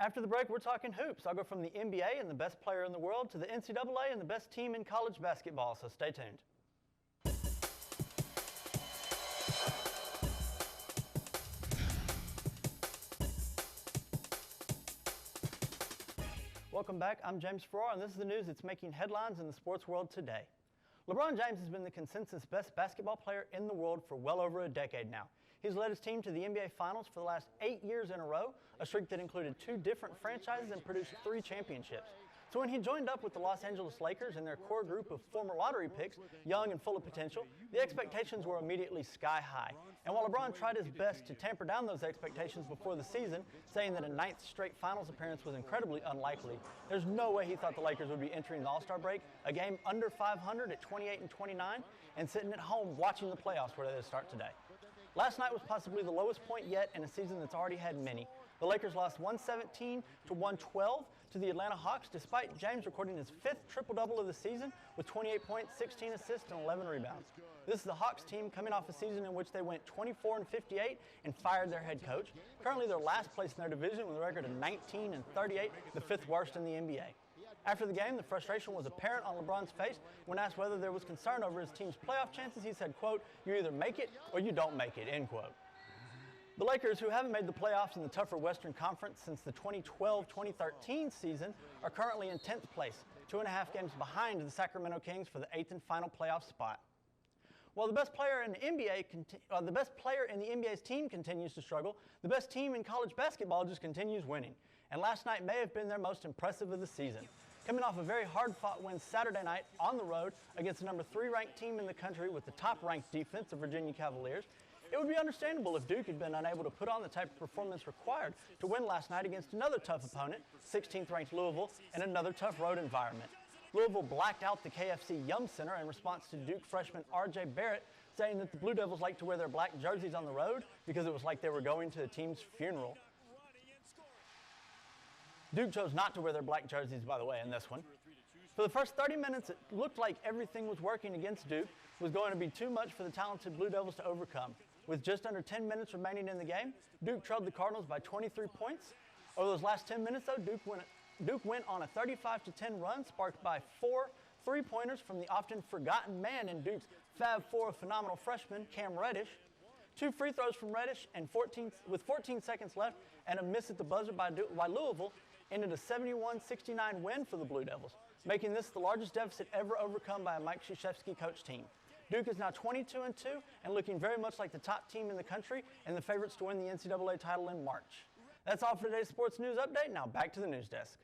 After the break, we're talking hoops. I'll go from the NBA and the best player in the world to the NCAA and the best team in college basketball, so stay tuned. Welcome back. I'm James Farrar, and this is the news that's making headlines in the sports world today. LeBron James has been the consensus best basketball player in the world for well over a decade now. He's led his team to the NBA Finals for the last 8 years in a row, a streak that included 2 different franchises and produced 3 championships. So when he joined up with the Los Angeles Lakers and their core group of former lottery picks, young and full of potential, the expectations were immediately sky high. And while LeBron tried his best to tamper down those expectations before the season, saying that a 9th straight Finals appearance was incredibly unlikely, there's no way he thought the Lakers would be entering the All-Star break, a game under 500 at 28-29, and sitting at home watching the playoffs where they start today. Last night was possibly the lowest point yet in a season that's already had many. The Lakers lost 117-112 to the Atlanta Hawks, despite James recording his 5th triple-double of the season with 28 points, 16 assists, and 11 rebounds. This is the Hawks team coming off a season in which they went 24-58 and fired their head coach. Currently, they're last place in their division with a record of 19-38, the 5th worst in the NBA. After the game, the frustration was apparent on LeBron's face. When asked whether there was concern over his team's playoff chances, he said, quote, "You either make it or you don't make it," end quote. The Lakers, who haven't made the playoffs in the tougher Western Conference since the 2012-2013 season, are currently in 10th place, 2.5 games behind the Sacramento Kings for the 8th and final playoff spot. While the best player in the NBA's team continues to struggle, the best team in college basketball just continues winning. And last night may have been their most impressive of the season. Coming off a very hard-fought win Saturday night on the road against the number 3 ranked team in the country with the top-ranked defense, the Virginia Cavaliers, it would be understandable if Duke had been unable to put on the type of performance required to win last night against another tough opponent, 16th ranked Louisville, in another tough road environment. Louisville blacked out the KFC Yum Center in response to Duke freshman R.J. Barrett, saying that the Blue Devils like to wear their black jerseys on the road because it was like they were going to the team's funeral. Duke chose not to wear their black jerseys, by the way, in this one. For the first 30 minutes, it looked like everything was working against Duke. It was going to be too much for the talented Blue Devils to overcome. With just under 10 minutes remaining in the game, Duke trailed the Cardinals by 23 points. Over those last 10 minutes, though, Duke went on a 35-10 run, sparked by 4 3-pointers from the often forgotten man in Duke's Fab Four phenomenal freshman, Cam Reddish. 2 free throws from Reddish with 14 seconds left and a miss at the buzzer by Louisville ended a 71-69 win for the Blue Devils, making this the largest deficit ever overcome by a Mike Krzyzewski coached team. Duke is now 22-2 and looking very much like the top team in the country and the favorites to win the NCAA title in March. That's all for today's sports news update. Now back to the news desk.